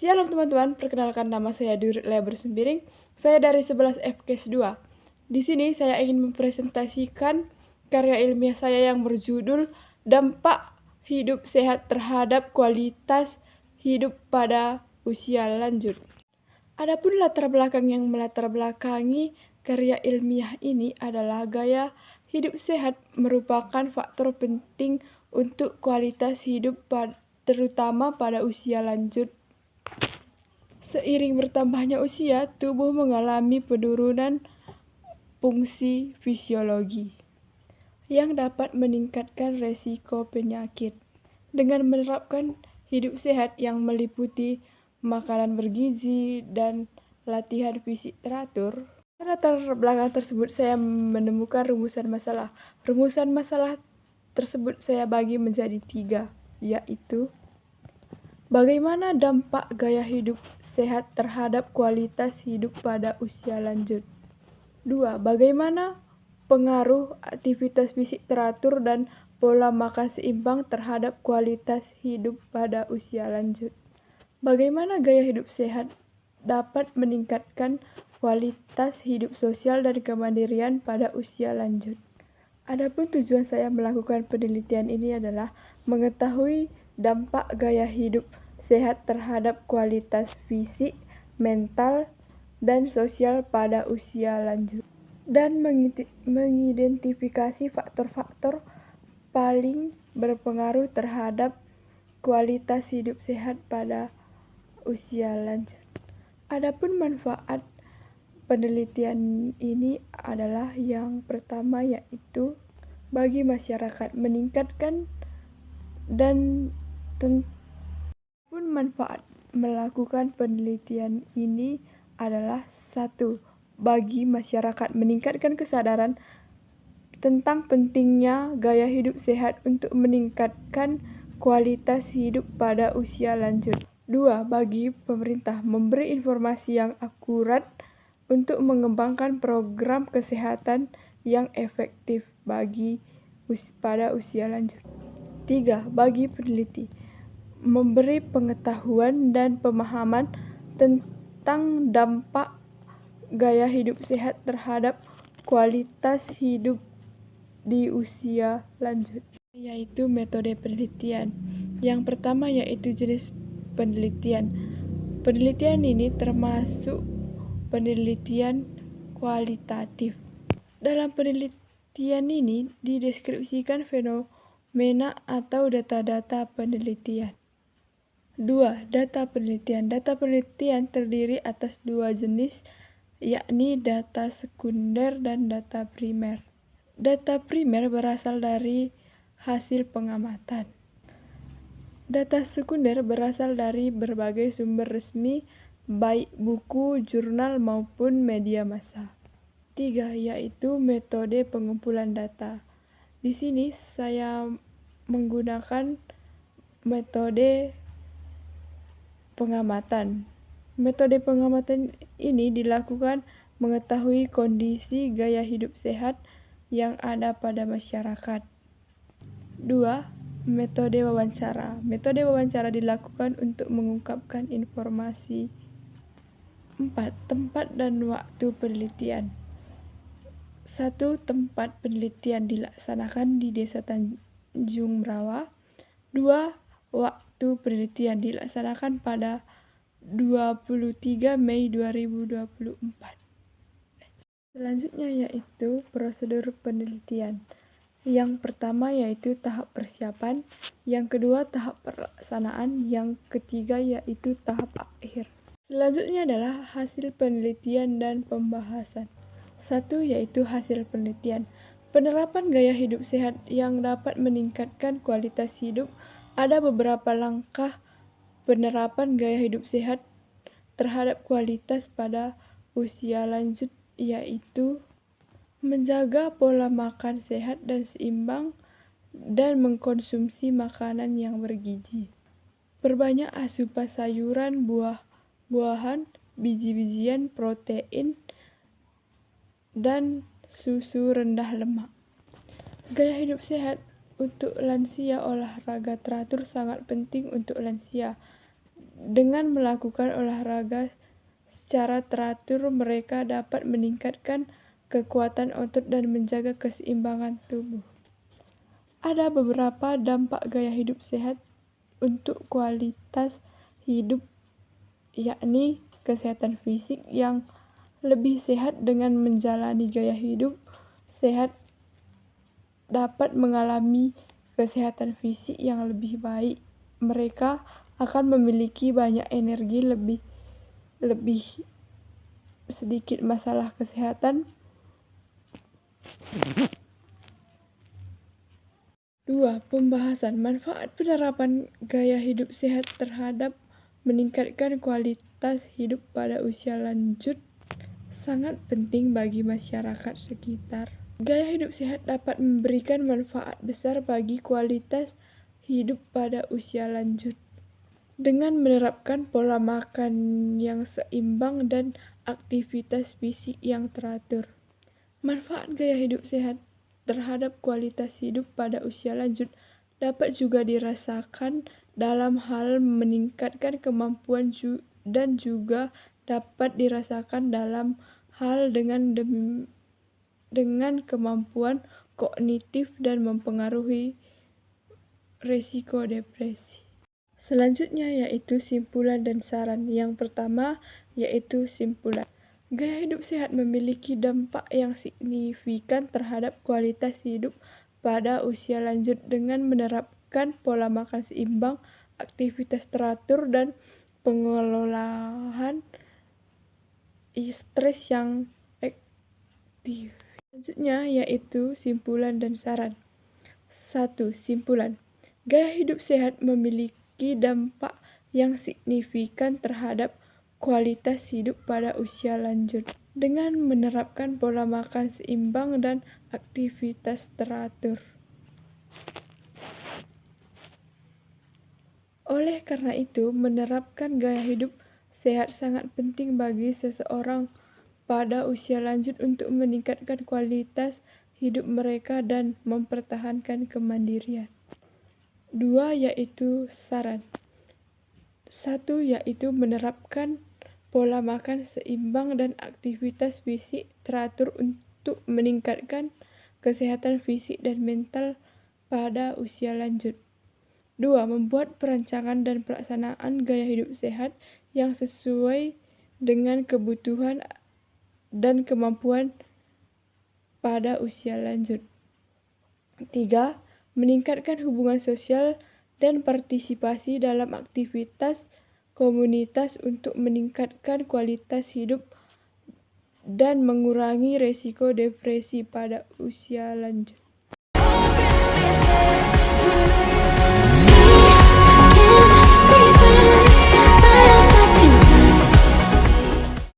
Shalom teman-teman, perkenalkan nama saya Durit Lea Bersembiring. Saya dari 11 FKS 2. Di sini saya ingin mempresentasikan karya ilmiah saya yang berjudul Dampak Hidup Sehat Terhadap Kualitas Hidup pada Usia Lanjut. Adapun latar belakang yang melatar belakangi karya ilmiah ini adalah gaya hidup sehat merupakan faktor penting untuk kualitas hidup terutama pada usia lanjut. Seiring bertambahnya usia, tubuh mengalami penurunan fungsi fisiologi yang dapat meningkatkan resiko penyakit. Dengan menerapkan hidup sehat yang meliputi makanan bergizi dan latihan fisik teratur, latar belakang tersebut saya menemukan rumusan masalah. Rumusan masalah tersebut saya bagi menjadi 3, yaitu bagaimana dampak gaya hidup sehat terhadap kualitas hidup pada usia lanjut? 2. Bagaimana pengaruh aktivitas fisik teratur dan pola makan seimbang terhadap kualitas hidup pada usia lanjut? Bagaimana gaya hidup sehat dapat meningkatkan kualitas hidup sosial dan kemandirian pada usia lanjut? Adapun tujuan saya melakukan penelitian ini adalah mengetahui dampak gaya hidup sehat terhadap kualitas fisik, mental, dan sosial pada usia lanjut, dan mengidentifikasi faktor-faktor paling berpengaruh terhadap kualitas hidup sehat pada usia lanjut. Adapun manfaat penelitian ini adalah yang pertama, yaitu bagi masyarakat meningkatkan dan pun manfaat melakukan penelitian ini adalah 1. Bagi masyarakat meningkatkan kesadaran tentang pentingnya gaya hidup sehat untuk meningkatkan kualitas hidup pada usia lanjut. 2. Bagi pemerintah memberi informasi yang akurat untuk mengembangkan program kesehatan yang efektif pada usia lanjut. 3. Bagi peneliti memberi pengetahuan dan pemahaman tentang dampak gaya hidup sehat terhadap kualitas hidup di usia lanjut, yaitu metode penelitian. Yang pertama yaitu jenis penelitian. Penelitian ini termasuk penelitian kualitatif. Dalam penelitian ini dideskripsikan fenomena atau data-data penelitian. 2. Data penelitian. Data penelitian terdiri atas 2 jenis, yakni data sekunder dan data primer. Data primer berasal dari hasil pengamatan. Data sekunder berasal dari berbagai sumber resmi, baik buku, jurnal, maupun media massa. 3. Yaitu metode pengumpulan data. Di sini saya menggunakan metode pengamatan. Metode pengamatan ini dilakukan mengetahui kondisi gaya hidup sehat yang ada pada masyarakat. 2. Metode wawancara. Metode wawancara dilakukan untuk mengungkapkan informasi. 4. Tempat dan waktu penelitian. 1. Tempat penelitian dilaksanakan di Desa Tanjung Merawa. 2. Waktu penelitian dilaksanakan pada 23 Mei 2024. Selanjutnya yaitu prosedur penelitian. Yang pertama yaitu tahap persiapan, yang kedua tahap pelaksanaan, yang ketiga yaitu tahap akhir. Selanjutnya adalah hasil penelitian dan pembahasan. 1. Yaitu hasil penelitian. Penerapan gaya hidup sehat yang dapat meningkatkan kualitas hidup. Ada beberapa langkah penerapan gaya hidup sehat terhadap kualitas pada usia lanjut, yaitu menjaga pola makan sehat dan seimbang dan mengkonsumsi makanan yang bergizi. Perbanyak asupan sayuran, buah-buahan, biji-bijian, protein, dan susu rendah lemak. Gaya hidup sehat untuk lansia. Olahraga teratur sangat penting untuk lansia. Dengan melakukan olahraga secara teratur, mereka dapat meningkatkan kekuatan otot dan menjaga keseimbangan tubuh. Ada beberapa dampak gaya hidup sehat untuk kualitas hidup, yakni kesehatan fisik yang lebih sehat. Dengan menjalani gaya hidup sehat dapat mengalami kesehatan fisik yang lebih baik. Mereka akan memiliki banyak energi, lebih sedikit masalah kesehatan. 2. Pembahasan manfaat penerapan gaya hidup sehat terhadap meningkatkan kualitas hidup pada usia lanjut sangat penting bagi masyarakat sekitar. Gaya hidup sehat dapat memberikan manfaat besar bagi kualitas hidup pada usia lanjut. Dengan menerapkan pola makan yang seimbang dan aktivitas fisik yang teratur. Manfaat gaya hidup sehat terhadap kualitas hidup pada usia lanjut dapat juga dirasakan dalam hal meningkatkan kemampuan dan juga dapat dirasakan dalam hal dengan kemampuan kognitif dan mempengaruhi risiko depresi. Selanjutnya yaitu simpulan dan saran. Yang pertama yaitu simpulan. Gaya hidup sehat memiliki dampak yang signifikan terhadap kualitas hidup pada usia lanjut dengan menerapkan pola makan seimbang, aktivitas teratur, dan pengelolaan stres yang aktif. Selanjutnya yaitu simpulan dan saran. 1. Simpulan. Gaya hidup sehat memiliki dampak yang signifikan terhadap kualitas hidup pada usia lanjut dengan menerapkan pola makan seimbang dan aktivitas teratur. Oleh karena itu, menerapkan gaya hidup sehat sangat penting bagi seseorang pada usia lanjut untuk meningkatkan kualitas hidup mereka dan mempertahankan kemandirian. 2. Yaitu saran. 1. Yaitu menerapkan pola makan seimbang dan aktivitas fisik teratur untuk meningkatkan kesehatan fisik dan mental pada usia lanjut. 2. Membuat perancangan dan pelaksanaan gaya hidup sehat yang sesuai dengan kebutuhan dan kemampuan pada usia lanjut. 3. Meningkatkan hubungan sosial dan partisipasi dalam aktivitas komunitas untuk meningkatkan kualitas hidup dan mengurangi risiko depresi pada usia lanjut.